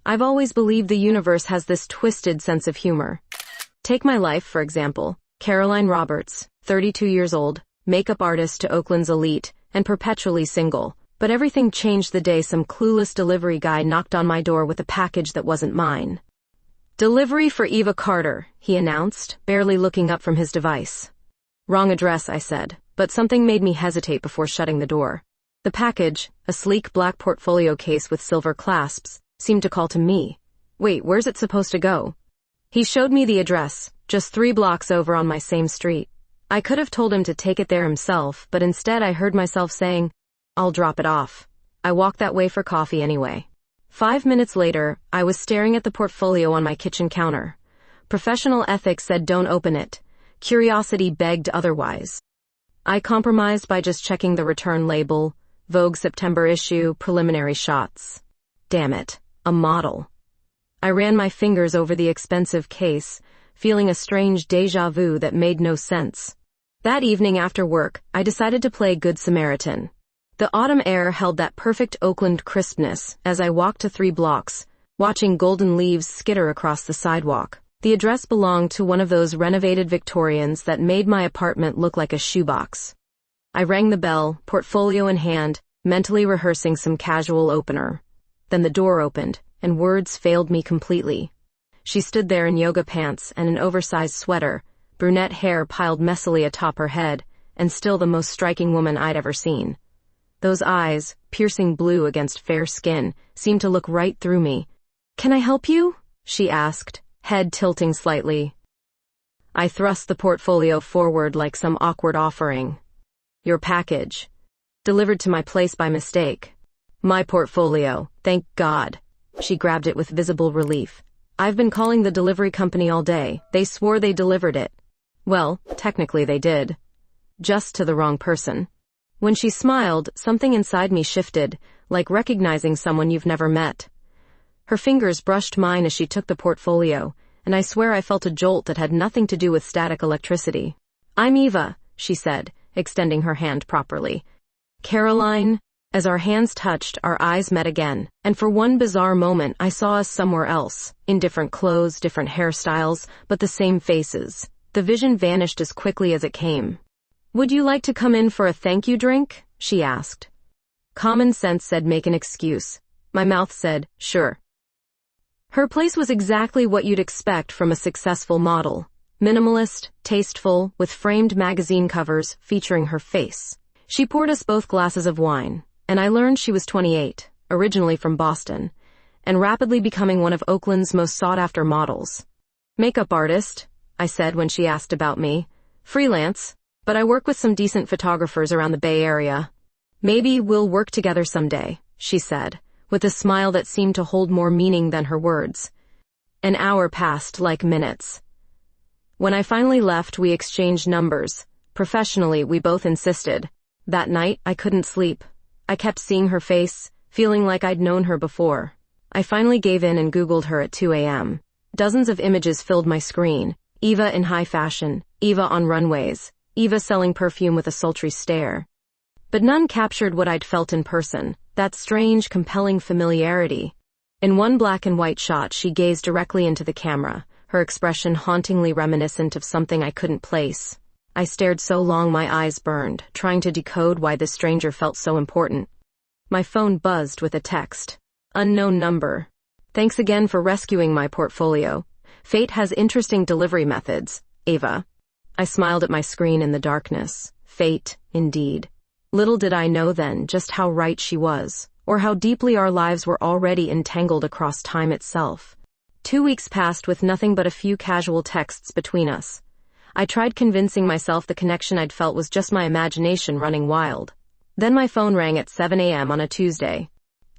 I've always believed the universe has this twisted sense of humor. Take my life, for example. Caroline Roberts, 32 years old, makeup artist to Oakland's elite, and perpetually single. But everything changed the day some clueless delivery guy knocked on my door with a package that wasn't mine. "Delivery for Eva Carter," he announced, barely looking up from his device. "Wrong address," I said, but something made me hesitate before shutting the door. The package, a sleek black portfolio case with silver clasps, seemed to call to me. "Wait, where's it supposed to go?" He showed me the address, just 3 blocks over on my same street. I could have told him to take it there himself, but instead I heard myself saying, "I'll drop it off." I walked that way for coffee anyway. 5 minutes later, I was staring at the portfolio on my kitchen counter. Professional ethics said don't open it. Curiosity begged otherwise. I compromised by just checking the return label, Vogue September issue, preliminary shots. Damn it, a model. I ran my fingers over the expensive case, feeling a strange déjà vu that made no sense. That evening after work, I decided to play Good Samaritan. The autumn air held that perfect Oakland crispness as I walked to 3 blocks, watching golden leaves skitter across the sidewalk. The address belonged to one of those renovated Victorians that made my apartment look like a shoebox. I rang the bell, portfolio in hand, mentally rehearsing some casual opener. Then the door opened, and words failed me completely. She stood there in yoga pants and an oversized sweater, brunette hair piled messily atop her head, and still the most striking woman I'd ever seen. Those eyes, piercing blue against fair skin, seemed to look right through me. "Can I help you?" she asked, head tilting slightly. I thrust the portfolio forward like some awkward offering. "Your package. Delivered to my place by mistake." "My portfolio, thank God." She grabbed it with visible relief. "I've been calling the delivery company all day. They swore they delivered it." Well, technically they did. Just to the wrong person. When she smiled, something inside me shifted, like recognizing someone you've never met. Her fingers brushed mine as she took the portfolio, and I swear I felt a jolt that had nothing to do with static electricity. "I'm Eva," she said, extending her hand properly. "Caroline." As our hands touched, our eyes met again, and for one bizarre moment I saw us somewhere else, in different clothes, different hairstyles, but the same faces. The vision vanished as quickly as it came. "Would you like to come in for a thank you drink?" she asked. Common sense said make an excuse. My mouth said, sure. Her place was exactly what you'd expect from a successful model. Minimalist, tasteful, with framed magazine covers featuring her face. She poured us both glasses of wine, and I learned she was 28, originally from Boston, and rapidly becoming one of Oakland's most sought-after models. "Makeup artist," I said when she asked about me. "Freelance, but I work with some decent photographers around the Bay Area." "Maybe we'll work together someday," she said, with a smile that seemed to hold more meaning than her words. An hour passed like minutes. When I finally left, we exchanged numbers. Professionally, we both insisted. That night, I couldn't sleep. I kept seeing her face, feeling like I'd known her before. I finally gave in and Googled her at 2 a.m. Dozens of images filled my screen. Eva in high fashion, Eva on runways, Eva selling perfume with a sultry stare. But none captured what I'd felt in person, that strange, compelling familiarity. In one black and white shot, she gazed directly into the camera, her expression hauntingly reminiscent of something I couldn't place. I stared so long my eyes burned, trying to decode why this stranger felt so important. My phone buzzed with a text. Unknown number. "Thanks again for rescuing my portfolio. Fate has interesting delivery methods, Eva." I smiled at my screen in the darkness. Fate, indeed. Little did I know then just how right she was, or how deeply our lives were already entangled across time itself. 2 weeks passed with nothing but a few casual texts between us. I tried convincing myself the connection I'd felt was just my imagination running wild. Then my phone rang at 7 a.m. on a Tuesday.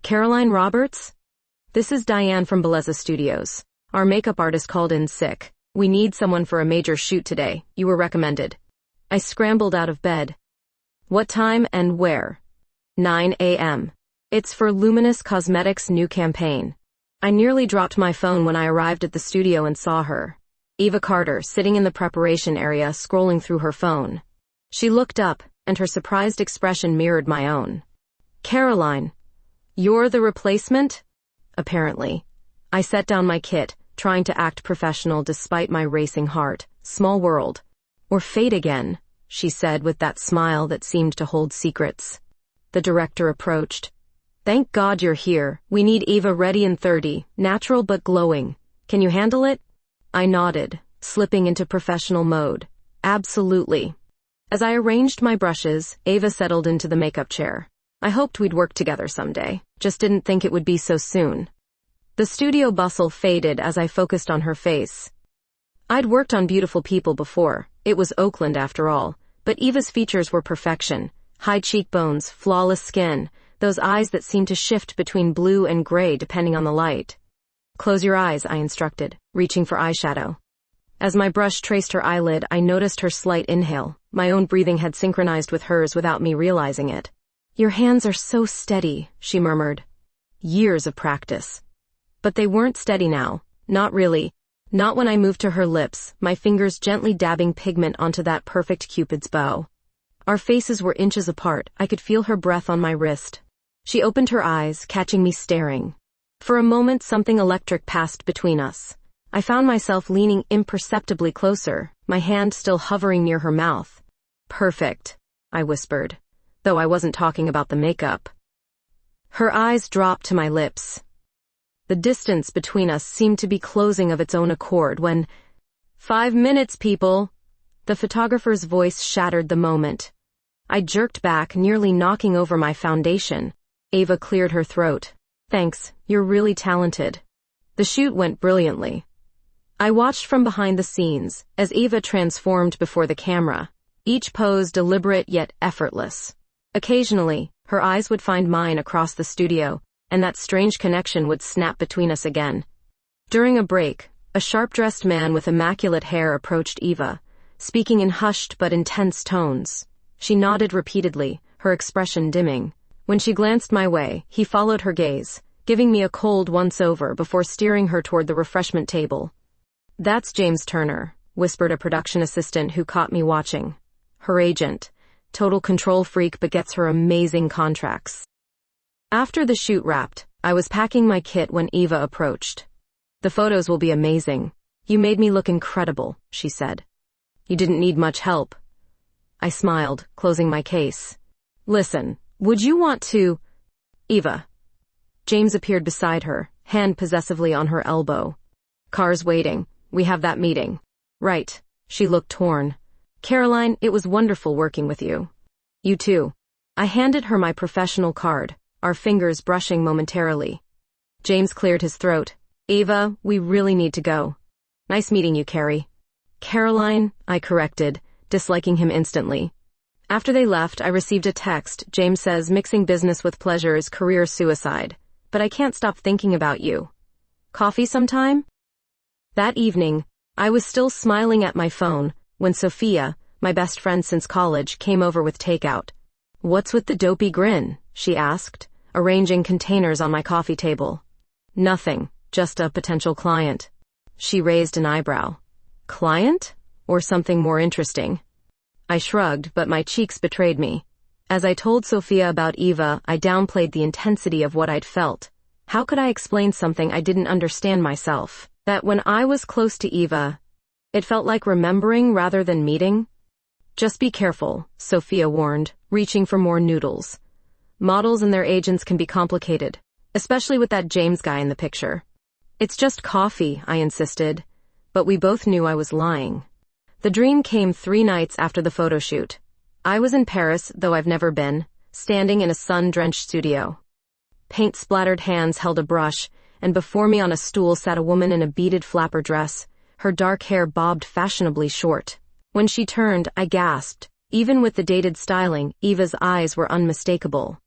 "Caroline Roberts? This is Diane from Bellezza Studios. Our makeup artist called in sick. We need someone for a major shoot today. You were recommended." I scrambled out of bed. "What time and where?" 9 a.m. "It's for Luminous Cosmetics' new campaign." I nearly dropped my phone when I arrived at the studio and saw her. Eva Carter, sitting in the preparation area, scrolling through her phone. She looked up, and her surprised expression mirrored my own. "Caroline, you're the replacement?" "Apparently." I set down my kit, trying to act professional despite my racing heart. Small world. Or fate again, she said with that smile that seemed to hold secrets. The director approached. Thank God you're here. We need Eva ready in 30, natural but glowing. Can you handle it? I nodded, slipping into professional mode. Absolutely. As I arranged my brushes, Eva settled into the makeup chair. I hoped we'd work together someday, just didn't think it would be so soon. The studio bustle faded as I focused on her face. I'd worked on beautiful people before, it was Oakland after all, but Eva's features were perfection. High cheekbones, flawless skin, those eyes that seemed to shift between blue and gray depending on the light. Close your eyes, I instructed, reaching for eyeshadow. As my brush traced her eyelid, I noticed her slight inhale. My own breathing had synchronized with hers without me realizing it. Your hands are so steady, she murmured. Years of practice. But they weren't steady now. Not really. Not when I moved to her lips, my fingers gently dabbing pigment onto that perfect Cupid's bow. Our faces were inches apart. I could feel her breath on my wrist. She opened her eyes, catching me staring. For a moment, something electric passed between us. I found myself leaning imperceptibly closer, my hand still hovering near her mouth. Perfect, I whispered, though I wasn't talking about the makeup. Her eyes dropped to my lips. The distance between us seemed to be closing of its own accord when, 5 minutes, people! The photographer's voice shattered the moment. I jerked back, nearly knocking over my foundation. Eva cleared her throat. Thanks, you're really talented. The shoot went brilliantly. I watched from behind the scenes, as Eva transformed before the camera, each pose deliberate yet effortless. Occasionally, her eyes would find mine across the studio, and that strange connection would snap between us again. During a break, a sharp-dressed man with immaculate hair approached Eva, speaking in hushed but intense tones. She nodded repeatedly, her expression dimming. When she glanced my way, he followed her gaze, giving me a cold once-over before steering her toward the refreshment table. That's James Turner, whispered a production assistant who caught me watching. Her agent. Total control freak but gets her amazing contracts. After the shoot wrapped, I was packing my kit when Eva approached. The photos will be amazing. You made me look incredible, she said. You didn't need much help. I smiled, closing my case. Listen, would you want to... Eva. James appeared beside her, hand possessively on her elbow. Car's waiting. We have that meeting. Right. She looked torn. Caroline, it was wonderful working with you. You too. I handed her my professional card, our fingers brushing momentarily. James cleared his throat. Eva, we really need to go. Nice meeting you, Carrie. Caroline, I corrected, disliking him instantly. After they left, I received a text. James says mixing business with pleasure is career suicide. But I can't stop thinking about you. Coffee sometime? That evening, I was still smiling at my phone when Sophia, my best friend since college, came over with takeout. What's with the dopey grin? She asked, arranging containers on my coffee table. Nothing, just a potential client. She raised an eyebrow. Client? Or something more interesting? I shrugged, but my cheeks betrayed me. As I told Sophia about Eva, I downplayed the intensity of what I'd felt. How could I explain something I didn't understand myself? That when I was close to Eva, it felt like remembering rather than meeting? Just be careful, Sophia warned, reaching for more noodles. Models and their agents can be complicated, especially with that James guy in the picture. It's just coffee, I insisted, but we both knew I was lying. The dream came 3 nights after the photo shoot. I was in Paris, though I've never been, standing in a sun-drenched studio. Paint-splattered hands held a brush, and before me on a stool sat a woman in a beaded flapper dress, her dark hair bobbed fashionably short. When she turned, I gasped. Even with the dated styling, Eva's eyes were unmistakable.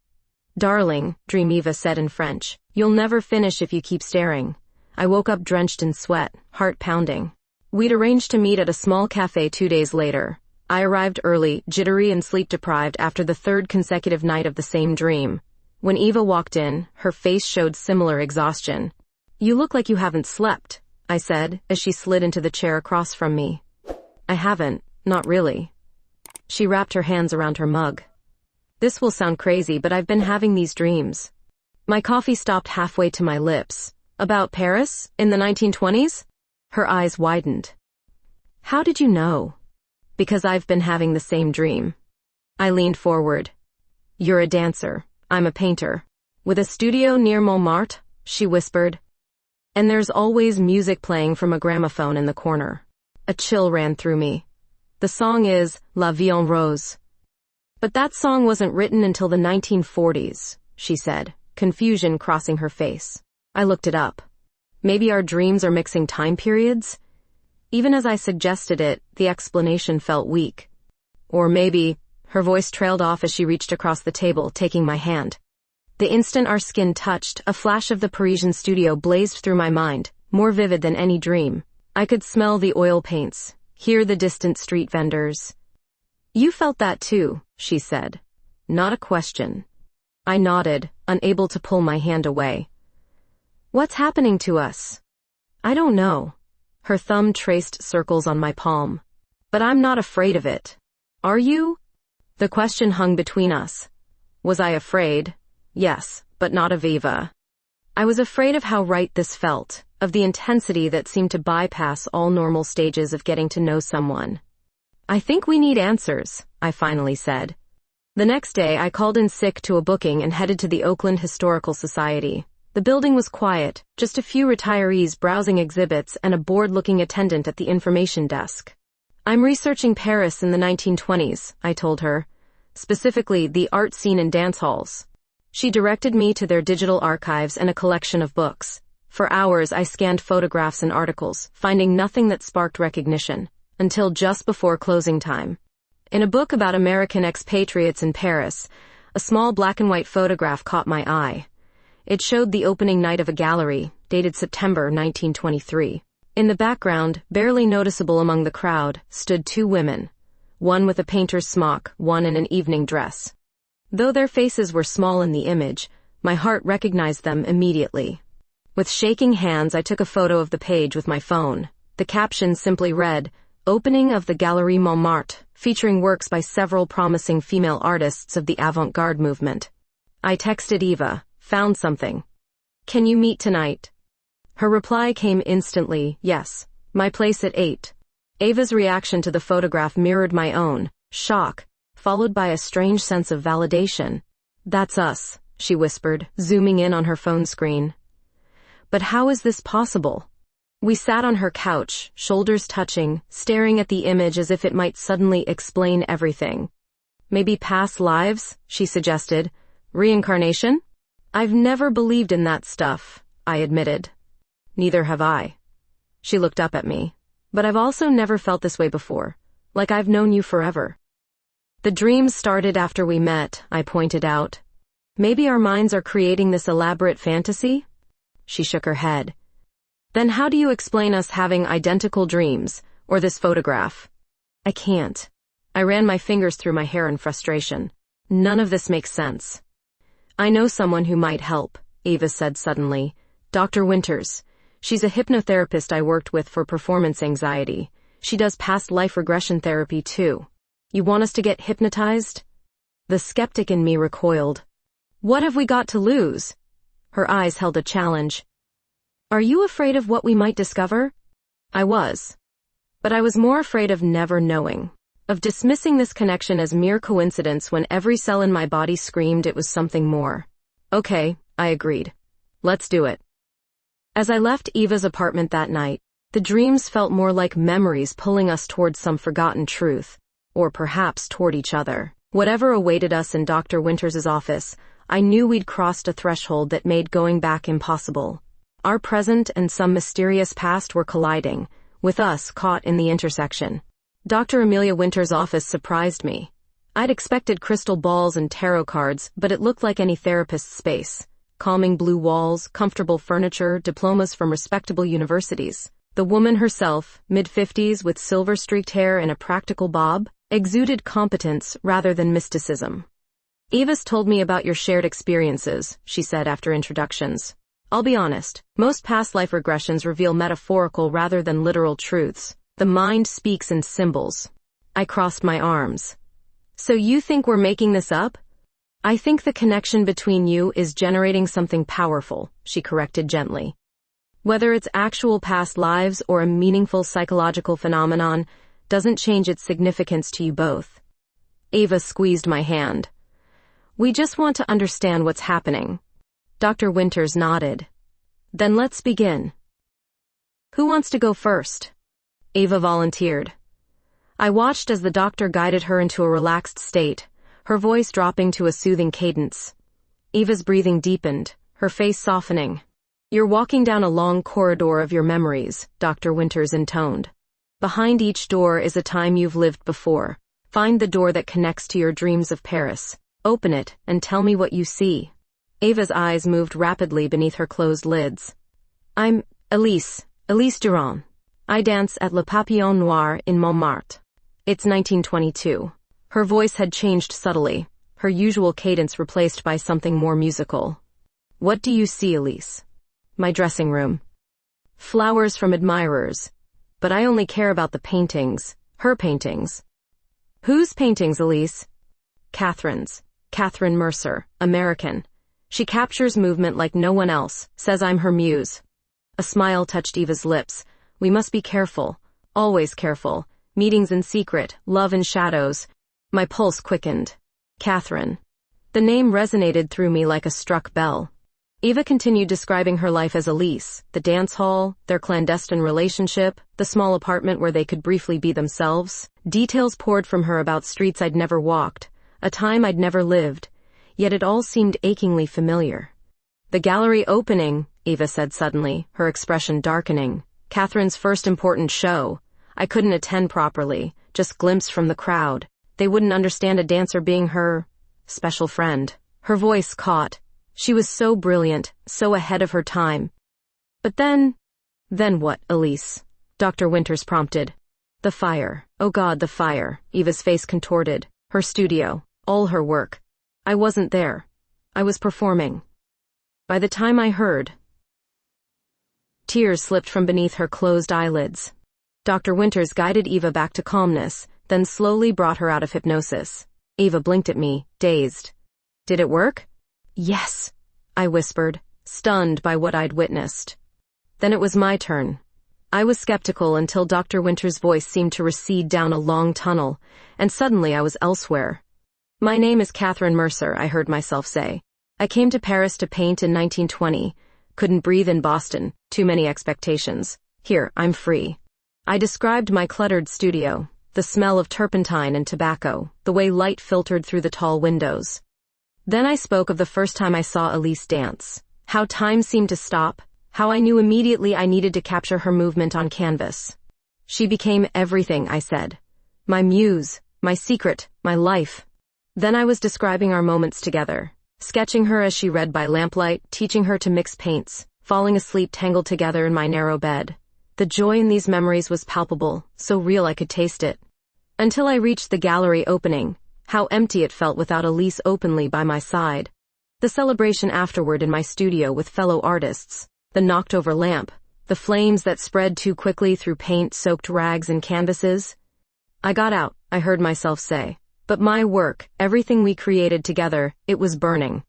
Darling, Dream Eva said in French, you'll never finish if you keep staring. I woke up drenched in sweat, heart pounding. We'd arranged to meet at a small cafe 2 days later. I arrived early, jittery and sleep-deprived after the 3rd consecutive night of the same dream. When Eva walked in, her face showed similar exhaustion. You look like you haven't slept, I said, as she slid into the chair across from me. I haven't, not really. She wrapped her hands around her mug. This will sound crazy, but I've been having these dreams. My coffee stopped halfway to my lips. About Paris, in the 1920s? Her eyes widened. How did you know? Because I've been having the same dream. I leaned forward. You're a dancer. I'm a painter. With a studio near Montmartre, she whispered. And there's always music playing from a gramophone in the corner. A chill ran through me. The song is La Vie en Rose. But that song wasn't written until the 1940s, she said, confusion crossing her face. I looked it up. Maybe our dreams are mixing time periods? Even as I suggested it, the explanation felt weak. Or maybe, her voice trailed off as she reached across the table, taking my hand. The instant our skin touched, a flash of the Parisian studio blazed through my mind, more vivid than any dream. I could smell the oil paints, hear the distant street vendors. You felt that too, she said. Not a question. I nodded, unable to pull my hand away. What's happening to us? I don't know. Her thumb traced circles on my palm. But I'm not afraid of it. Are you? The question hung between us. Was I afraid? Yes, but not of Eva. I was afraid of how right this felt, of the intensity that seemed to bypass all normal stages of getting to know someone. I think we need answers, I finally said. The next day, I called in sick to a booking and headed to the Oakland Historical Society. The building was quiet, just a few retirees browsing exhibits and a bored-looking attendant at the information desk. I'm researching Paris in the 1920s, I told her. Specifically, the art scene in dance halls. She directed me to their digital archives and a collection of books. For hours, I scanned photographs and articles, finding nothing that sparked recognition, until just before closing time. In a book about American expatriates in Paris, a small black-and-white photograph caught my eye. It showed the opening night of a gallery, dated September 1923. In the background, barely noticeable among the crowd, stood two women, one with a painter's smock, one in an evening dress. Though their faces were small in the image, my heart recognized them immediately. With shaking hands, I took a photo of the page with my phone. The caption simply read, Opening of the Galerie Montmartre, featuring works by several promising female artists of the avant-garde movement. I texted Eva, found something. Can you meet tonight? Her reply came instantly, yes, my place at 8. Eva's reaction to the photograph mirrored my own, shock, followed by a strange sense of validation. That's us, she whispered, zooming in on her phone screen. But how is this possible? We sat on her couch, shoulders touching, staring at the image as if it might suddenly explain everything. Maybe past lives, she suggested. Reincarnation? I've never believed in that stuff, I admitted. Neither have I. She looked up at me. But I've also never felt this way before, like I've known you forever. The dreams started after we met, I pointed out. Maybe our minds are creating this elaborate fantasy? She shook her head. Then how do you explain us having identical dreams, or this photograph? I can't. I ran my fingers through my hair in frustration. None of this makes sense. I know someone who might help, Eva said suddenly. Dr. Winters. She's a hypnotherapist I worked with for performance anxiety. She does past life regression therapy too. You want us to get hypnotized? The skeptic in me recoiled. What have we got to lose? Her eyes held a challenge. Are you afraid of what we might discover? I was. But I was more afraid of never knowing. Of dismissing this connection as mere coincidence when every cell in my body screamed it was something more. Okay, I agreed. Let's do it. As I left Eva's apartment that night, the dreams felt more like memories pulling us towards some forgotten truth, or perhaps toward each other. Whatever awaited us in Dr. Winters' office, I knew we'd crossed a threshold that made going back impossible. Our present and some mysterious past were colliding, with us caught in the intersection. Dr. Amelia Winters' office surprised me. I'd expected crystal balls and tarot cards, but it looked like any therapist's space. Calming blue walls, comfortable furniture, diplomas from respectable universities. The woman herself, mid-50s with silver-streaked hair and a practical bob, exuded competence rather than mysticism. Eva's told me about your shared experiences, she said after introductions. I'll be honest, most past life regressions reveal metaphorical rather than literal truths. The mind speaks in symbols. I crossed my arms. So you think we're making this up? I think the connection between you is generating something powerful, she corrected gently. Whether it's actual past lives or a meaningful psychological phenomenon doesn't change its significance to you both. Ava squeezed my hand. We just want to understand what's happening. Dr. Winters nodded. Then let's begin. Who wants to go first? Ava volunteered. I watched as the doctor guided her into a relaxed state, her voice dropping to a soothing cadence. Ava's breathing deepened, her face softening. You're walking down a long corridor of your memories, Dr. Winters intoned. Behind each door is a time you've lived before. Find the door that connects to your dreams of Paris. Open it and tell me what you see. Ava's eyes moved rapidly beneath her closed lids. I'm Elise Durand. I dance at Le Papillon Noir in Montmartre. It's 1922. Her voice had changed subtly, her usual cadence replaced by something more musical. What do you see, Elise? My dressing room. Flowers from admirers. But I only care about the paintings, her paintings. Whose paintings, Elise? Catherine's. Catherine Mercer, American. She captures movement like no one else, says I'm her muse. A smile touched Eva's lips. We must be careful, always careful. Meetings in secret, love in shadows. My pulse quickened. Catherine. The name resonated through me like a struck bell. Eva continued describing her life as Elise, the dance hall, their clandestine relationship, the small apartment where they could briefly be themselves. Details poured from her about streets I'd never walked, a time I'd never lived, yet it all seemed achingly familiar. The gallery opening, Eva said suddenly, her expression darkening. Catherine's first important show. I couldn't attend properly, just glimpse from the crowd. They wouldn't understand a dancer being her special friend. Her voice caught. She was so brilliant, so ahead of her time. But then what, Elise? Dr. Winters prompted. The fire. Oh God, the fire. Eva's face contorted. Her studio. All her work. I wasn't there. I was performing. By the time I heard, tears slipped from beneath her closed eyelids. Dr. Winters guided Eva back to calmness, then slowly brought her out of hypnosis. Eva blinked at me, dazed. Did it work? Yes, I whispered, stunned by what I'd witnessed. Then it was my turn. I was skeptical until Dr. Winters' voice seemed to recede down a long tunnel, and suddenly I was elsewhere. My name is Catherine Mercer, I heard myself say. I came to Paris to paint in 1920. Couldn't breathe in Boston, too many expectations. Here, I'm free. I described my cluttered studio, the smell of turpentine and tobacco, the way light filtered through the tall windows. Then I spoke of the first time I saw Elise dance, how time seemed to stop, how I knew immediately I needed to capture her movement on canvas. She became everything, I said. My muse, my secret, my life. Then I was describing our moments together, sketching her as she read by lamplight, teaching her to mix paints, falling asleep tangled together in my narrow bed. The joy in these memories was palpable, so real I could taste it. Until I reached the gallery opening, how empty it felt without Elise openly by my side. The celebration afterward in my studio with fellow artists, the knocked-over lamp, the flames that spread too quickly through paint-soaked rags and canvases. I got out, I heard myself say. But my work, everything we created together, it was burning.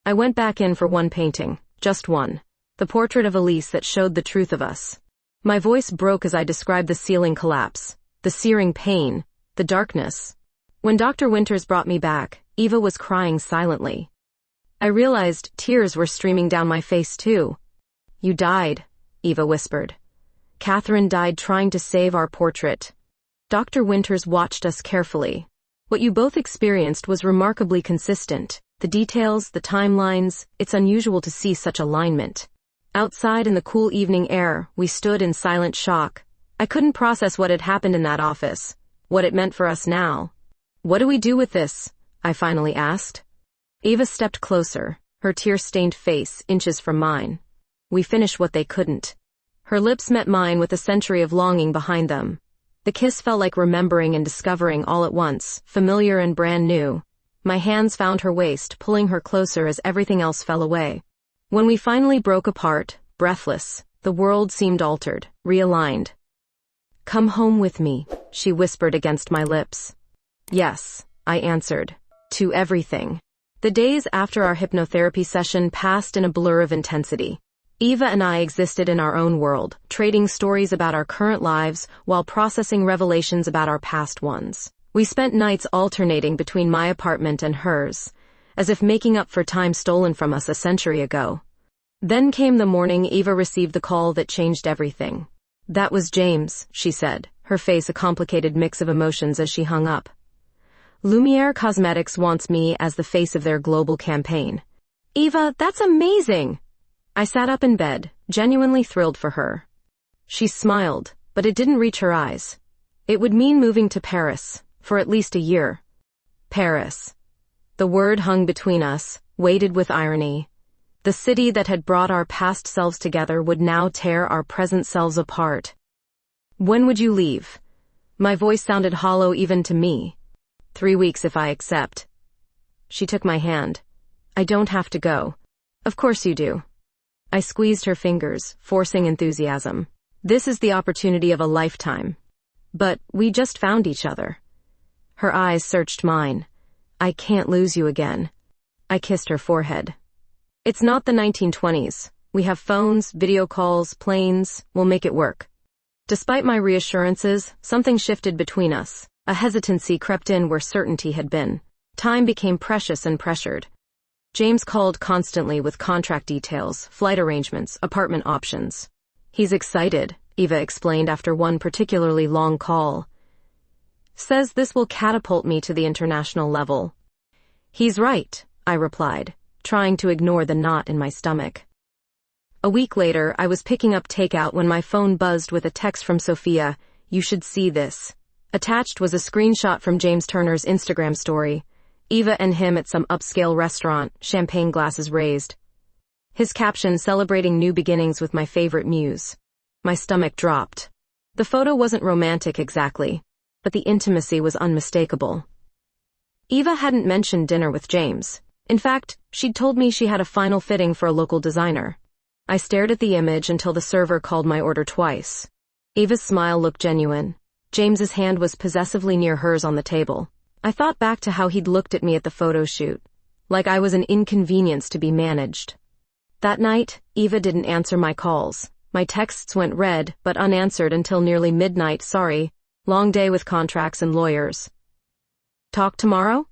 I went back in for one painting, just one. The portrait of Elise that showed the truth of us. My voice broke as I described the ceiling collapse, the searing pain, the darkness. When Dr. Winters brought me back, Eva was crying silently. I realized tears were streaming down my face too. You died, Eva whispered. Catherine died trying to save our portrait. Dr. Winters watched us carefully. What you both experienced was remarkably consistent. The details, the timelines, it's unusual to see such alignment. Outside in the cool evening air, we stood in silent shock. I couldn't process what had happened in that office, what it meant for us now. What do we do with this? I finally asked. Eva stepped closer, her tear-stained face inches from mine. We finished what they couldn't. Her lips met mine with a century of longing behind them. The kiss felt like remembering and discovering all at once, familiar and brand new. My hands found her waist, pulling her closer as everything else fell away. When we finally broke apart, breathless, the world seemed altered, realigned. Come home with me, she whispered against my lips. Yes, I answered. To everything. The days after our hypnotherapy session passed in a blur of intensity. Eva and I existed in our own world, trading stories about our current lives while processing revelations about our past ones. We spent nights alternating between my apartment and hers, as if making up for time stolen from us a century ago. Then came the morning Eva received the call that changed everything. "That was James," she said, her face a complicated mix of emotions as she hung up. "Lumiere Cosmetics wants me as the face of their global campaign." "Eva, that's amazing!" I sat up in bed, genuinely thrilled for her. She smiled, but it didn't reach her eyes. It would mean moving to Paris, for at least a year. Paris. The word hung between us, weighted with irony. The city that had brought our past selves together would now tear our present selves apart. "When would you leave?" My voice sounded hollow even to me. 3 weeks if I accept." She took my hand. "I don't have to go." "Of course you do." I squeezed her fingers, forcing enthusiasm. "This is the opportunity of a lifetime. But we just found each other." Her eyes searched mine. "I can't lose you again." I kissed her forehead. "It's not the 1920s. We have phones, video calls, planes. We'll make it work." Despite my reassurances, something shifted between us. A hesitancy crept in where certainty had been. Time became precious and pressured. James called constantly with contract details, flight arrangements, apartment options. "He's excited," Eva explained after one particularly long call. "Says this will catapult me to the international level." "He's right," I replied, trying to ignore the knot in my stomach. A week later, I was picking up takeout when my phone buzzed with a text from Sophia. "You should see this." Attached was a screenshot from James Turner's Instagram story. Eva and him at some upscale restaurant, champagne glasses raised. His caption celebrating new beginnings with my favorite muse. My stomach dropped. The photo wasn't romantic exactly, but the intimacy was unmistakable. Eva hadn't mentioned dinner with James. In fact, she'd told me she had a final fitting for a local designer. I stared at the image until the server called my order twice. Eva's smile looked genuine. James's hand was possessively near hers on the table. I thought back to how he'd looked at me at the photo shoot, like I was an inconvenience to be managed. That night, Eva didn't answer my calls. My texts went read, but unanswered until nearly midnight. "Sorry, long day with contracts and lawyers." "Talk tomorrow?"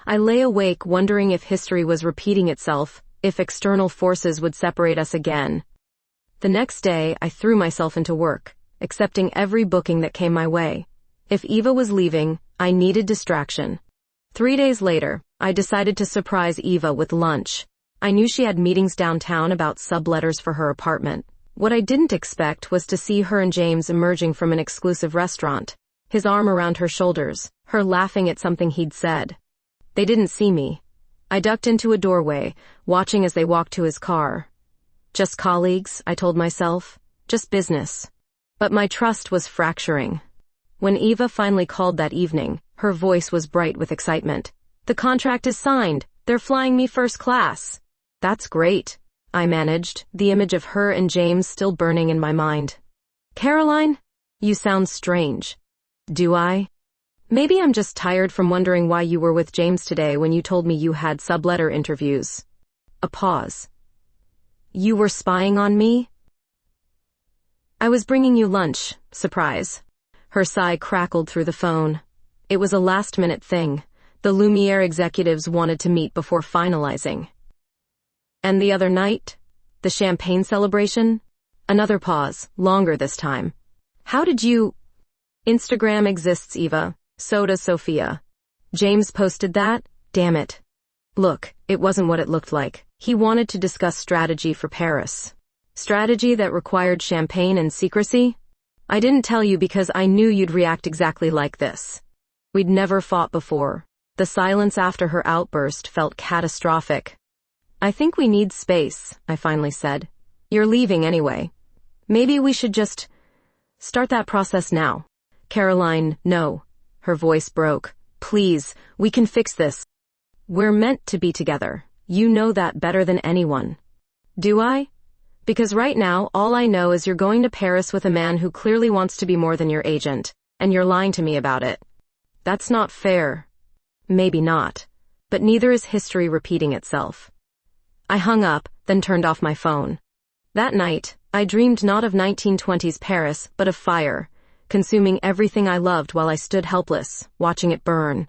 I lay awake wondering if history was repeating itself, if external forces would separate us again. The next day, I threw myself into work, accepting every booking that came my way. If Eva was leaving, I needed distraction. 3 days later, I decided to surprise Eva with lunch. I knew she had meetings downtown about subletters for her apartment. What I didn't expect was to see her and James emerging from an exclusive restaurant, his arm around her shoulders, her laughing at something he'd said. They didn't see me. I ducked into a doorway, watching as they walked to his car. Just colleagues, I told myself. Just business. But my trust was fracturing. When Eva finally called that evening, her voice was bright with excitement. "The contract is signed. They're flying me first class." "That's great," I managed, the image of her and James still burning in my mind. "Caroline, you sound strange." "Do I? Maybe I'm just tired from wondering why you were with James today when you told me you had subletter interviews." A pause. "You were spying on me?" "I was bringing you lunch. Surprise." Her sigh crackled through the phone. It was a last-minute thing. The Lumiere executives wanted to meet before finalizing. "And the other night? The champagne celebration?" Another pause, longer this time. "How did you—" "Instagram exists, Eva. So does Sophia. James posted that? Damn it. Look, it wasn't what it looked like. He wanted to discuss strategy for Paris. Strategy that required champagne and secrecy? I didn't tell you because I knew you'd react exactly like this. We'd never fought before. The silence after her outburst felt catastrophic. "I think we need space," I finally said. "You're leaving anyway. Maybe we should just start that process now." "Caroline, no." Her voice broke. "Please, we can fix this. We're meant to be together. You know that better than anyone." "Do I? Because right now, all I know is you're going to Paris with a man who clearly wants to be more than your agent, and you're lying to me about it." "That's not fair." "Maybe not. But neither is history repeating itself." I hung up, then turned off my phone. That night, I dreamed not of 1920s Paris, but of fire, consuming everything I loved while I stood helpless, watching it burn.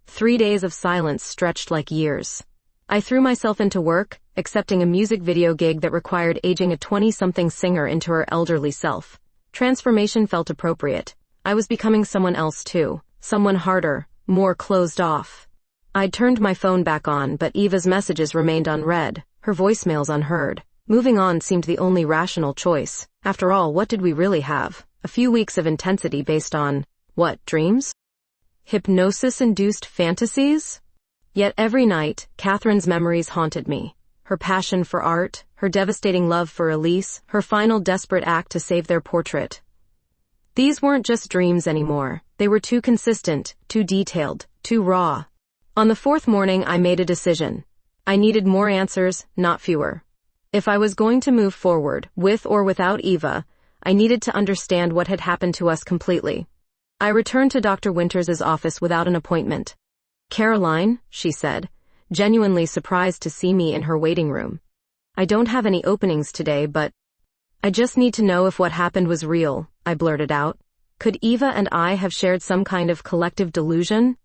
3 days of silence stretched like years. I threw myself into work, accepting a music video gig that required aging a 20-something singer into her elderly self. Transformation felt appropriate. I was becoming someone else too, someone harder, more closed off. I'd turned my phone back on, but Eva's messages remained unread, her voicemails unheard. Moving on seemed the only rational choice. After all, what did we really have? A few weeks of intensity based on, what, dreams? Hypnosis-induced fantasies? Yet every night, Catherine's memories haunted me. Her passion for art, her devastating love for Elise, her final desperate act to save their portrait. These weren't just dreams anymore. They were too consistent, too detailed, too raw. On the fourth morning, I made a decision. I needed more answers, not fewer. If I was going to move forward, with or without Eva, I needed to understand what had happened to us completely. I returned to Dr. Winters's office without an appointment. "Caroline," she said, genuinely surprised to see me in her waiting room. "I don't have any openings today, but I just need to know if what happened was real," I blurted out. Could Eva and I have shared some kind of collective delusion?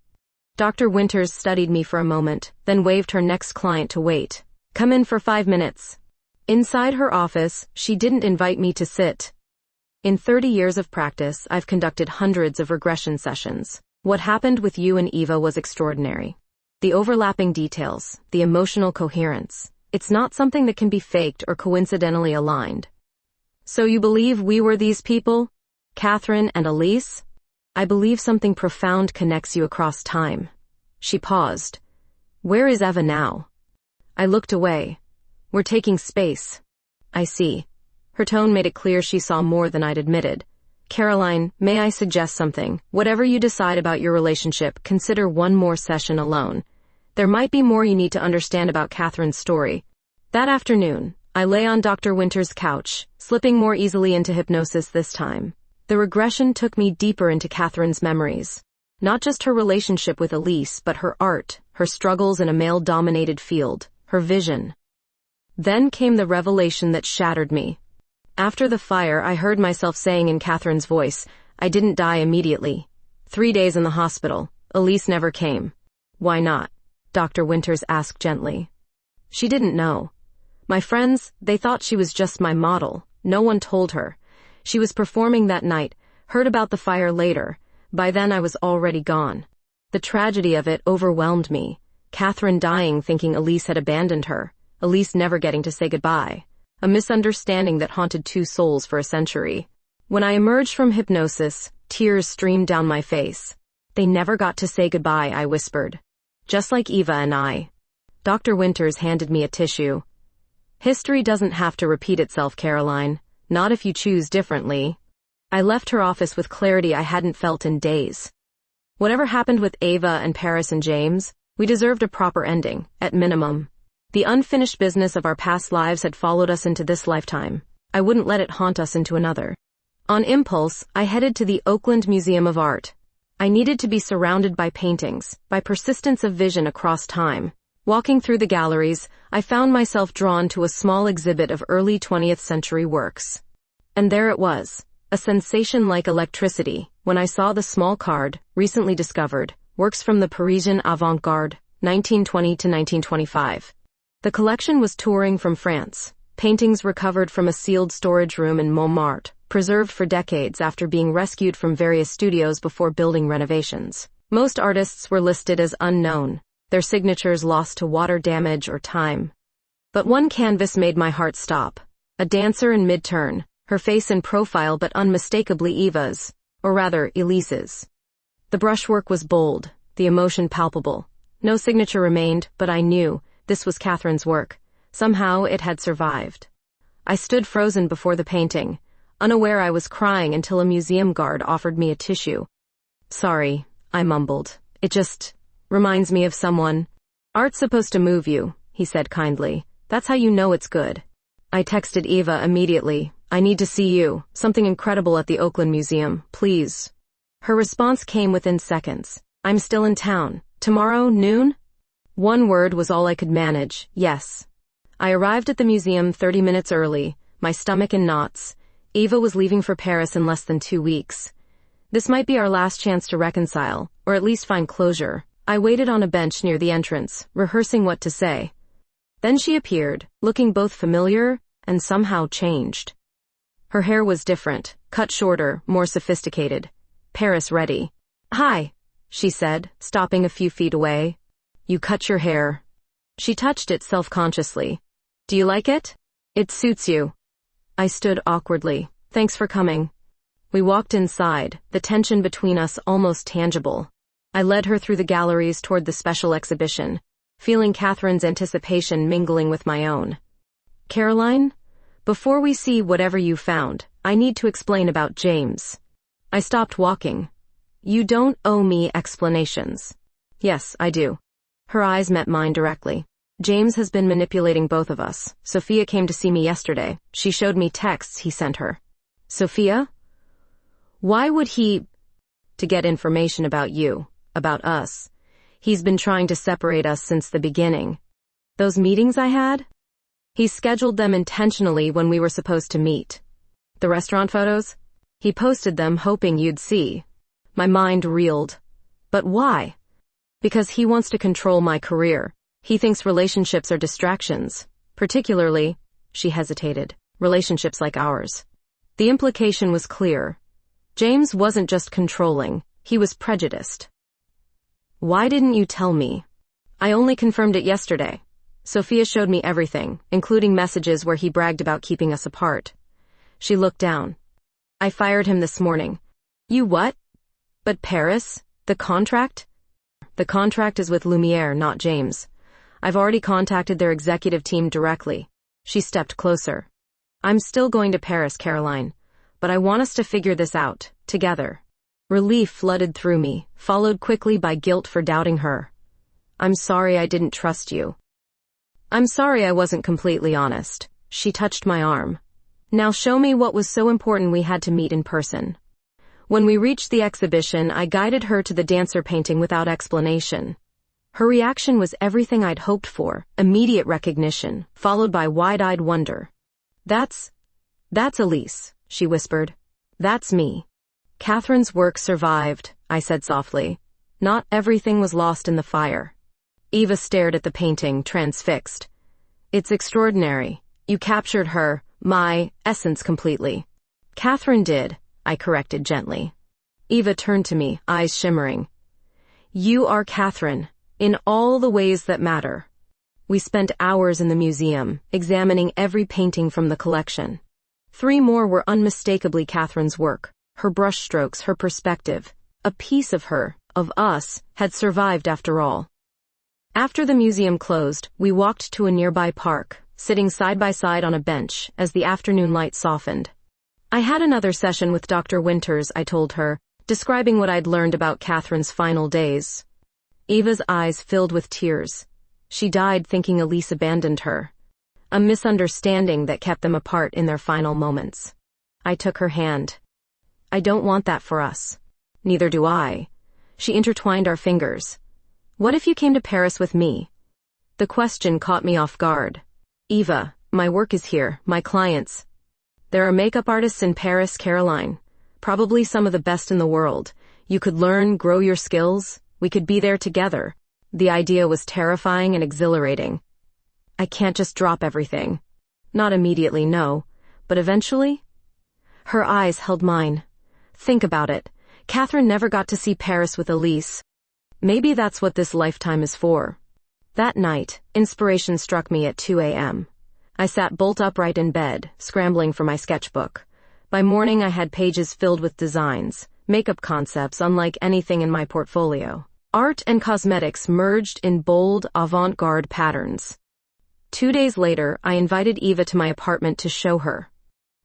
Dr. Winters studied me for a moment, then waved her next client to wait. "Come in for 5 minutes." Inside her office, she didn't invite me to sit. In 30 years of practice, I've conducted hundreds of regression sessions. What happened with you and Eva was extraordinary. The overlapping details, the emotional coherence. It's not something that can be faked or coincidentally aligned. "So you believe we were these people? Catherine and Elise?" "I believe something profound connects you across time." She paused. "Where is Eva now?" I looked away. "We're taking space." "I see." Her tone made it clear she saw more than I'd admitted. "Caroline, may I suggest something? Whatever you decide about your relationship, consider one more session alone. There might be more you need to understand about Catherine's story." That afternoon, I lay on Dr. Winter's couch, slipping more easily into hypnosis this time. The regression took me deeper into Catherine's memories. Not just her relationship with Elise, but her art, her struggles in a male-dominated field, her vision. Then came the revelation that shattered me. After the fire, I heard myself saying in Catherine's voice, "I didn't die immediately. 3 days in the hospital. Elise never came." "Why not?" Dr. Winters asked gently. She didn't know. My friends, they thought she was just my model. No one told her. She was performing that night, heard about the fire later. By then I was already gone. The tragedy of it overwhelmed me. Catherine dying thinking Elise had abandoned her. Elise never getting to say goodbye. A misunderstanding that haunted two souls for a century. When I emerged from hypnosis, tears streamed down my face. "They never got to say goodbye," I whispered. "Just like Eva and I." Dr. Winters handed me a tissue. "History doesn't have to repeat itself, Caroline. Not if you choose differently." I left her office with clarity I hadn't felt in days. Whatever happened with Ava and Paris and James, we deserved a proper ending, at minimum. The unfinished business of our past lives had followed us into this lifetime. I wouldn't let it haunt us into another. On impulse, I headed to the Oakland Museum of Art. I needed to be surrounded by paintings, by persistence of vision across time. Walking through the galleries, I found myself drawn to a small exhibit of early 20th century works. And there it was, a sensation like electricity, when I saw the small card, recently discovered, works from the Parisian avant-garde, 1920 to 1925. The collection was touring from France, paintings recovered from a sealed storage room in Montmartre, preserved for decades after being rescued from various studios before building renovations. Most artists were listed as unknown, their signatures lost to water damage or time. But one canvas made my heart stop. A dancer in mid-turn, her face in profile but unmistakably Eva's, or rather, Elise's. The brushwork was bold, the emotion palpable. No signature remained, but I knew this was Catherine's work. Somehow it had survived. I stood frozen before the painting, unaware I was crying until a museum guard offered me a tissue. "Sorry," I mumbled. "It just reminds me of someone." "Art's supposed to move you," he said kindly. "That's how you know it's good." I texted Eva immediately. "I need to see you. Something incredible at the Oakland Museum. Please." Her response came within seconds. "I'm still in town. Tomorrow, noon?" One word was all I could manage. Yes. I arrived at the museum 30 minutes early, my stomach in knots. Eva was leaving for Paris in less than 2 weeks. This might be our last chance to reconcile, or at least find closure. I waited on a bench near the entrance, rehearsing what to say. Then she appeared, looking both familiar and somehow changed. Her hair was different, cut shorter, more sophisticated. Paris ready. "Hi," she said, stopping a few feet away. "You cut your hair." She touched it self-consciously. "Do you like it?" "It suits you." I stood awkwardly. "Thanks for coming." We walked inside, the tension between us almost tangible. I led her through the galleries toward the special exhibition, feeling Catherine's anticipation mingling with my own. "Caroline, before we see whatever you found, I need to explain about James." I stopped walking. "You don't owe me explanations." "Yes, I do." Her eyes met mine directly. "James has been manipulating both of us. Sophia came to see me yesterday. She showed me texts he sent her." "Sophia? Why would he—" "To get information about you, about us. He's been trying to separate us since the beginning." "Those meetings I had?" "He scheduled them intentionally when we were supposed to meet." "The restaurant photos?" "He posted them hoping you'd see." My mind reeled. "But why?" "Because he wants to control my career. He thinks relationships are distractions. Particularly," she hesitated, "relationships like ours." The implication was clear. James wasn't just controlling, he was prejudiced. "Why didn't you tell me?" "I only confirmed it yesterday. Sophia showed me everything, including messages where he bragged about keeping us apart." She looked down. "I fired him this morning." "You what?" "But Paris? The contract?" "The contract is with Lumiere, not James. I've already contacted their executive team directly." She stepped closer. "I'm still going to Paris, Caroline, but I want us to figure this out, together." Relief flooded through me, followed quickly by guilt for doubting her. "I'm sorry I didn't trust you." "I'm sorry I wasn't completely honest." She touched my arm. "Now show me what was so important we had to meet in person." When we reached the exhibition, I guided her to the dancer painting without explanation. Her reaction was everything I'd hoped for, immediate recognition, followed by wide-eyed wonder. That's Elise," she whispered. "That's me." "Catherine's work survived," I said softly. "Not everything was lost in the fire." Eva stared at the painting, transfixed. "It's extraordinary. You captured her, my essence completely." "Catherine did," I corrected gently. Eva turned to me, eyes shimmering. "You are Catherine, in all the ways that matter." We spent hours in the museum, examining every painting from the collection. 3 more were unmistakably Catherine's work. Her brushstrokes, her perspective. A piece of her, of us, had survived after all. After the museum closed, we walked to a nearby park, sitting side by side on a bench as the afternoon light softened. "I had another session with Dr. Winters," I told her, describing what I'd learned about Catherine's final days. Eva's eyes filled with tears. She died thinking Elise abandoned her. A misunderstanding that kept them apart in their final moments. I took her hand. "I don't want that for us." "Neither do I." She intertwined our fingers. "What if you came to Paris with me?" The question caught me off guard. "Eva, my work is here, my clients." "There are makeup artists in Paris, Caroline. Probably some of the best in the world. You could learn, grow your skills. We could be there together." The idea was terrifying and exhilarating. "I can't just drop everything." "Not immediately, no. But eventually?" Her eyes held mine. "Think about it. Catherine never got to see Paris with Elise. Maybe that's what this lifetime is for." That night, inspiration struck me at 2 a.m. I sat bolt upright in bed, scrambling for my sketchbook. By morning I had pages filled with designs, makeup concepts unlike anything in my portfolio. Art and cosmetics merged in bold, avant-garde patterns. 2 days later, I invited Eva to my apartment to show her.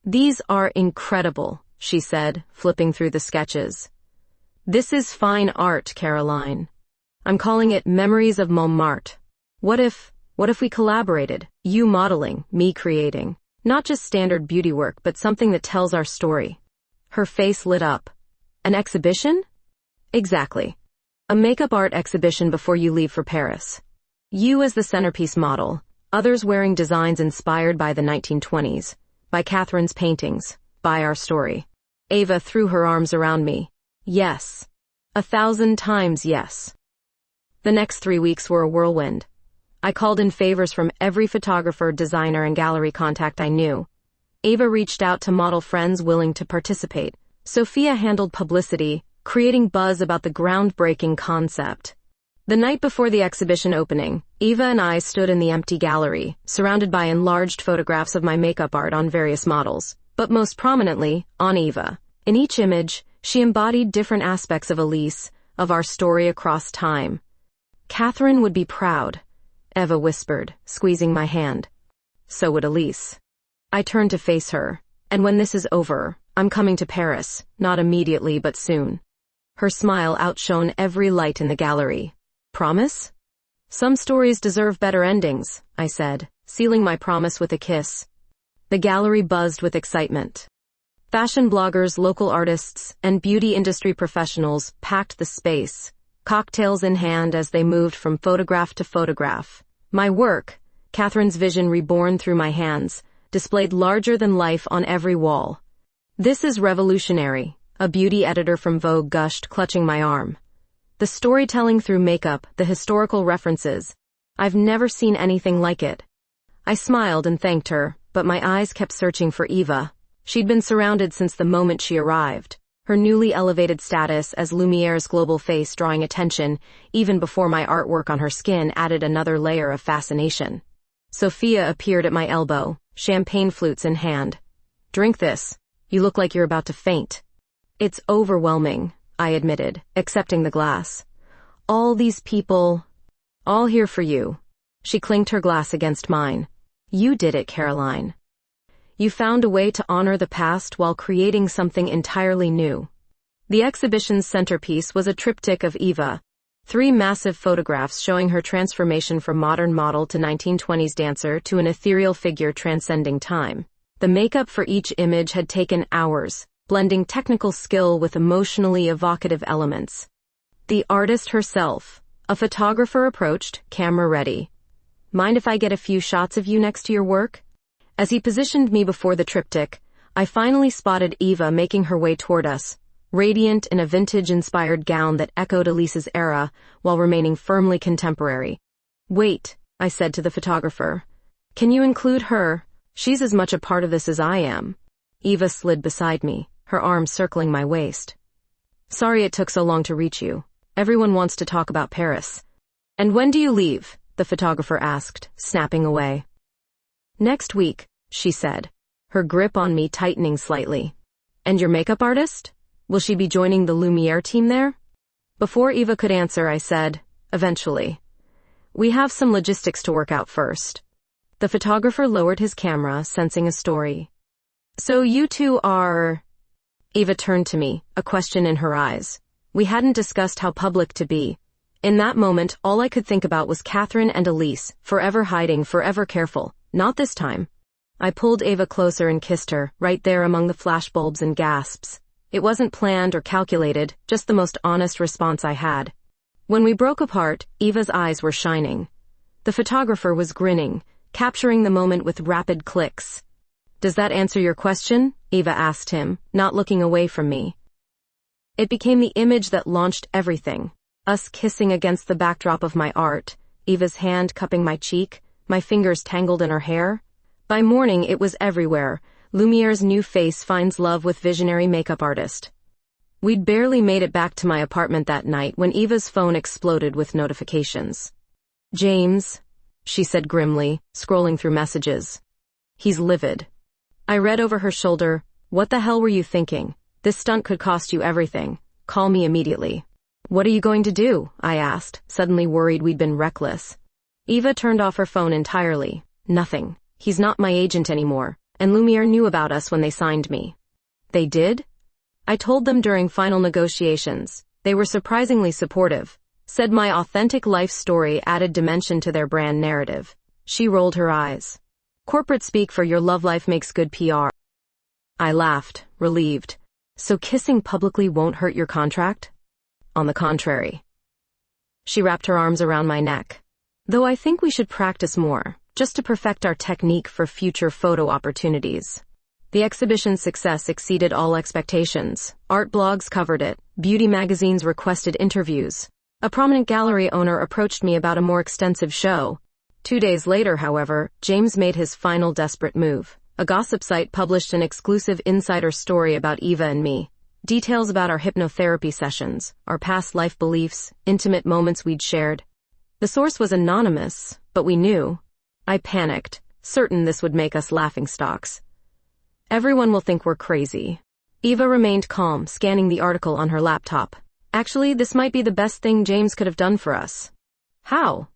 "These are incredible," she said, flipping through the sketches. "This is fine art, Caroline. I'm calling it Memories of Montmartre. What if we collaborated? You modeling, me creating. Not just standard beauty work, but something that tells our story." Her face lit up. "An exhibition?" "Exactly. A makeup art exhibition before you leave for Paris. You as the centerpiece model, others wearing designs inspired by the 1920s. By Catherine's paintings. By our story. Ava threw her arms around me. Yes. 1,000 times yes. The next 3 weeks were a whirlwind. I called in favors from every photographer, designer, and gallery contact I knew. Ava reached out to model friends willing to participate. Sophia handled publicity, creating buzz about the groundbreaking concept. The night before the exhibition opening, Eva and I stood in the empty gallery, surrounded by enlarged photographs of my makeup art on various models, but most prominently, on Eva. In each image, she embodied different aspects of Elise, of our story across time. Catherine would be proud, Eva whispered, squeezing my hand. So would Elise. I turned to face her. And when this is over, I'm coming to Paris, not immediately but soon. Her smile outshone every light in the gallery. Promise? Some stories deserve better endings, I said, sealing my promise with a kiss. The gallery buzzed with excitement. Fashion bloggers, local artists, and beauty industry professionals packed the space, cocktails in hand as they moved from photograph to photograph. My work, Catherine's vision reborn through my hands, displayed larger than life on every wall. This is revolutionary, a beauty editor from Vogue gushed, clutching my arm. The storytelling through makeup, the historical references. I've never seen anything like it. I smiled and thanked her, but my eyes kept searching for Eva. She'd been surrounded since the moment she arrived, her newly elevated status as Lumiere's global face drawing attention, even before my artwork on her skin added another layer of fascination. Sophia appeared at my elbow, champagne flutes in hand. Drink this. You look like you're about to faint. It's overwhelming, I admitted, accepting the glass. All these people, all here for you. She clinked her glass against mine. You did it, Caroline. You found a way to honor the past while creating something entirely new. The exhibition's centerpiece was a triptych of Eva, 3 massive photographs showing her transformation from modern model to 1920s dancer to an ethereal figure transcending time. The makeup for each image had taken hours, blending technical skill with emotionally evocative elements. The artist herself, a photographer, approached, camera ready. Mind if I get a few shots of you next to your work? As he positioned me before the triptych, I finally spotted Eva making her way toward us, radiant in a vintage-inspired gown that echoed Elise's era while remaining firmly contemporary. Wait, I said to the photographer. Can you include her? She's as much a part of this as I am. Eva slid beside me, her arm circling my waist. Sorry it took so long to reach you. Everyone wants to talk about Paris. And when do you leave? The photographer asked, snapping away. Next week, she said, her grip on me tightening slightly. And your makeup artist? Will she be joining the Lumiere team there? Before Eva could answer, I said, eventually. We have some logistics to work out first. The photographer lowered his camera, sensing a story. So you two are... Eva turned to me, a question in her eyes. We hadn't discussed how public to be. In that moment, all I could think about was Catherine and Elise, forever hiding, forever careful. Not this time. I pulled Eva closer and kissed her, right there among the flashbulbs and gasps. It wasn't planned or calculated, just the most honest response I had. When we broke apart, Eva's eyes were shining. The photographer was grinning, capturing the moment with rapid clicks. Does that answer your question? Eva asked him, not looking away from me. It became the image that launched everything. Us kissing against the backdrop of my art, Eva's hand cupping my cheek, my fingers tangled in her hair. By morning it was everywhere. Lumiere's new face finds love with visionary makeup artist. We'd barely made it back to my apartment that night when Eva's phone exploded with notifications. James, she said grimly, scrolling through messages. He's livid. I read over her shoulder, what the hell were you thinking? This stunt could cost you everything. Call me immediately. What are you going to do? I asked, suddenly worried we'd been reckless. Eva turned off her phone entirely. Nothing. He's not my agent anymore, and Lumiere knew about us when they signed me. They did? I told them during final negotiations. They were surprisingly supportive. Said my authentic life story added dimension to their brand narrative. She rolled her eyes. Corporate speak for your love life makes good PR. I laughed, relieved. So kissing publicly won't hurt your contract? On the contrary. She wrapped her arms around my neck. Though I think we should practice more, just to perfect our technique for future photo opportunities. The exhibition's success exceeded all expectations. Art blogs covered it. Beauty magazines requested interviews. A prominent gallery owner approached me about a more extensive show. 2 days later, however, James made his final desperate move. A gossip site published an exclusive insider story about Eva and me. Details about our hypnotherapy sessions, our past life beliefs, intimate moments we'd shared. The source was anonymous, but we knew. I panicked, certain this would make us laughingstocks. Everyone will think we're crazy. Eva remained calm, scanning the article on her laptop. Actually, this might be the best thing James could have done for us. How?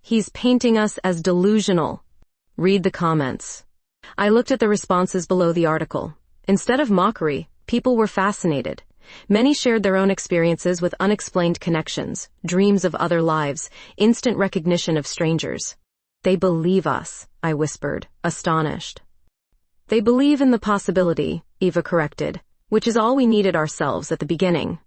He's painting us as delusional. Read the comments. I looked at the responses below the article. Instead of mockery, people were fascinated. Many shared their own experiences with unexplained connections, dreams of other lives, instant recognition of strangers. They believe us, I whispered, astonished. They believe in the possibility, Eva corrected, which is all we needed ourselves at the beginning.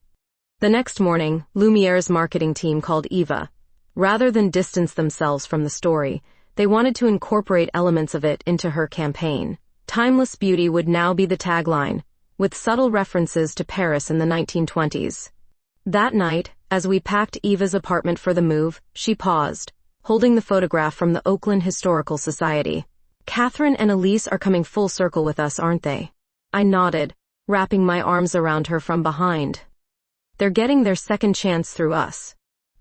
The next morning, Lumiere's marketing team called Eva. Rather than distance themselves from the story, they wanted to incorporate elements of it into her campaign. Timeless beauty would now be the tagline, with subtle references to Paris in the 1920s. That night, as we packed Eva's apartment for the move, she paused, holding the photograph from the Oakland Historical Society. Catherine and Elise are coming full circle with us, aren't they? I nodded, wrapping my arms around her from behind. They're getting their second chance through us.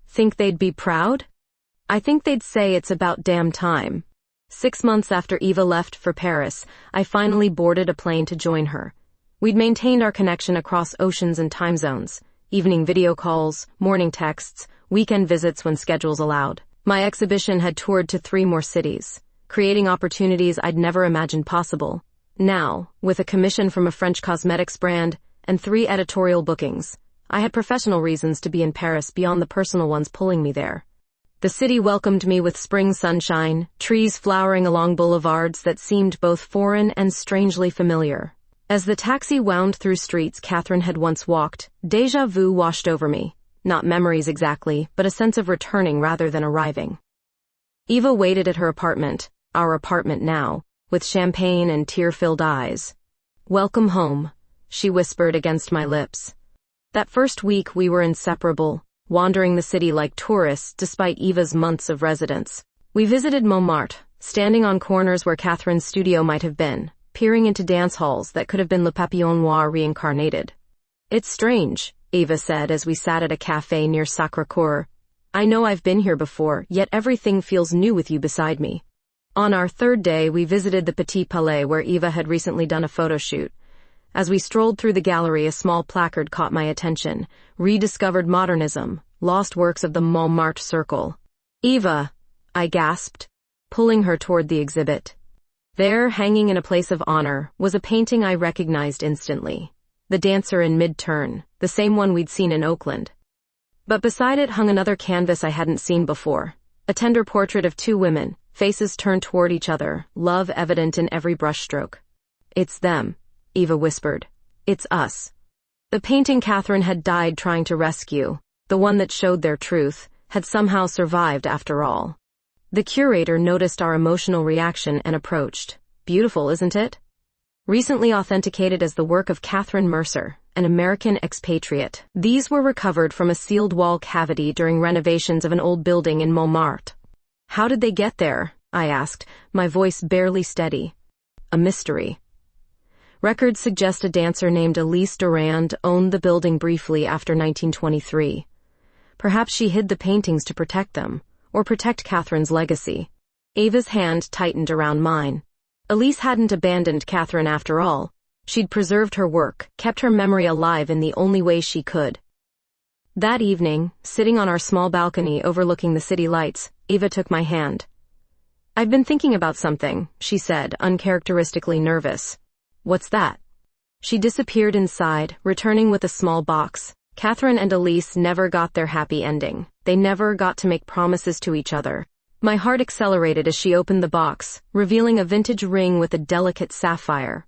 Think they'd be proud? I think they'd say it's about damn time. 6 months after Eva left for Paris, I finally boarded a plane to join her. We'd maintained our connection across oceans and time zones, evening video calls, morning texts, weekend visits when schedules allowed. My exhibition had toured to 3 more cities, creating opportunities I'd never imagined possible. Now, with a commission from a French cosmetics brand and 3 editorial bookings, I had professional reasons to be in Paris beyond the personal ones pulling me there. The city welcomed me with spring sunshine, trees flowering along boulevards that seemed both foreign and strangely familiar. As the taxi wound through streets Catherine had once walked, déjà vu washed over me. Not memories exactly, but a sense of returning rather than arriving. Eva waited at her apartment, our apartment now, with champagne and tear-filled eyes. "Welcome home," she whispered against my lips. That first week we were inseparable, wandering the city like tourists despite Eva's months of residence. We visited Montmartre, standing on corners where Catherine's studio might have been, peering into dance halls that could have been Le Papillon Noir reincarnated. "It's strange," Eva said as we sat at a cafe near Sacré-Cœur. "I know I've been here before, yet everything feels new with you beside me." On our 3rd day, we visited the Petit Palais where Eva had recently done a photo shoot. As we strolled through the gallery, a small placard caught my attention. "Rediscovered Modernism, Lost Works of the Montmartre Circle." "Eva," I gasped, pulling her toward the exhibit. There, hanging in a place of honor, was a painting I recognized instantly. The Dancer in Mid-Turn, the same one we'd seen in Oakland. But beside it hung another canvas I hadn't seen before. A tender portrait of 2 women, faces turned toward each other, love evident in every brushstroke. "It's them," Eva whispered. "It's us." The painting Catherine had died trying to rescue, the one that showed their truth, had somehow survived after all. The curator noticed our emotional reaction and approached. "Beautiful, isn't it?" Recently authenticated as the work of Catherine Mercer, an American expatriate. These were recovered from a sealed wall cavity during renovations of an old building in Montmartre. "How did they get there?" I asked, my voice barely steady. "A mystery." Records suggest a dancer named Elise Durand owned the building briefly after 1923. Perhaps she hid the paintings to protect them, or protect Catherine's legacy. Eva's hand tightened around mine. Elise hadn't abandoned Catherine after all. She'd preserved her work, kept her memory alive in the only way she could. That evening, sitting on our small balcony overlooking the city lights, Eva took my hand. "I've been thinking about something," she said, uncharacteristically nervous. "What's that?" She disappeared inside, returning with a small box. Catherine and Elise never got their happy ending. They never got to make promises to each other. My heart accelerated as she opened the box, revealing a vintage ring with a delicate sapphire.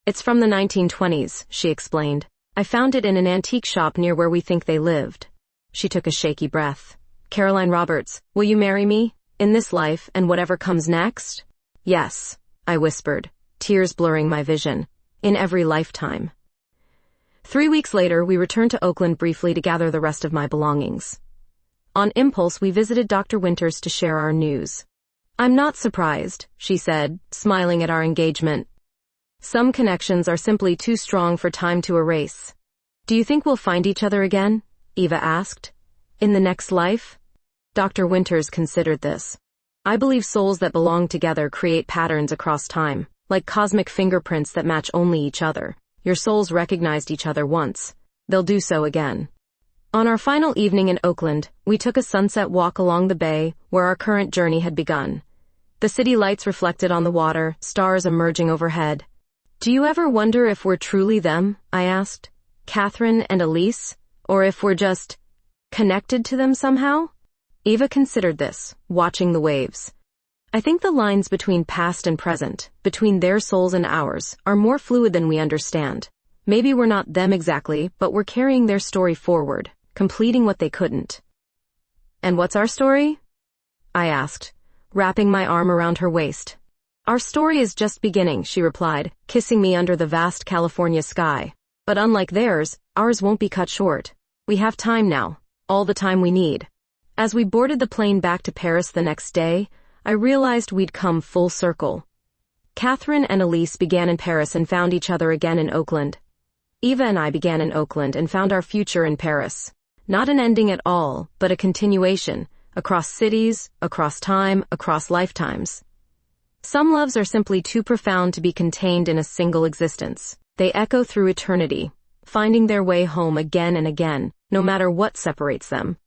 "It's from the 1920s, she explained. "I found it in an antique shop near where we think they lived." She took a shaky breath. "Caroline Roberts, will you marry me? In this life and whatever comes next?" "Yes," I whispered, tears blurring my vision. In every lifetime. 3 weeks later, we returned to Oakland briefly to gather the rest of my belongings. On impulse, we visited Dr. Winters to share our news. "I'm not surprised," she said, smiling at our engagement. "Some connections are simply too strong for time to erase." "Do you think we'll find each other again?" Eva asked. "In the next life?" Dr. Winters considered this. "I believe souls that belong together create patterns across time, like cosmic fingerprints that match only each other. Your souls recognized each other once. They'll do so again." On our final evening in Oakland, we took a sunset walk along the bay where our current journey had begun. The city lights reflected on the water, stars emerging overhead. "Do you ever wonder if we're truly them?" I asked. "Catherine and Elise? Or if we're just connected to them somehow?" Eva considered this, watching the waves. "I think the lines between past and present, between their souls and ours, are more fluid than we understand. Maybe we're not them exactly, but we're carrying their story forward, completing what they couldn't." "And what's our story?" I asked, wrapping my arm around her waist. "Our story is just beginning," she replied, kissing me under the vast California sky. "But unlike theirs, ours won't be cut short. We have time now, all the time we need." As we boarded the plane back to Paris the next day, I realized we'd come full circle. Catherine and Elise began in Paris and found each other again in Oakland. Eva and I began in Oakland and found our future in Paris. Not an ending at all, but a continuation, across cities, across time, across lifetimes. Some loves are simply too profound to be contained in a single existence. They echo through eternity, finding their way home again and again, no matter what separates them.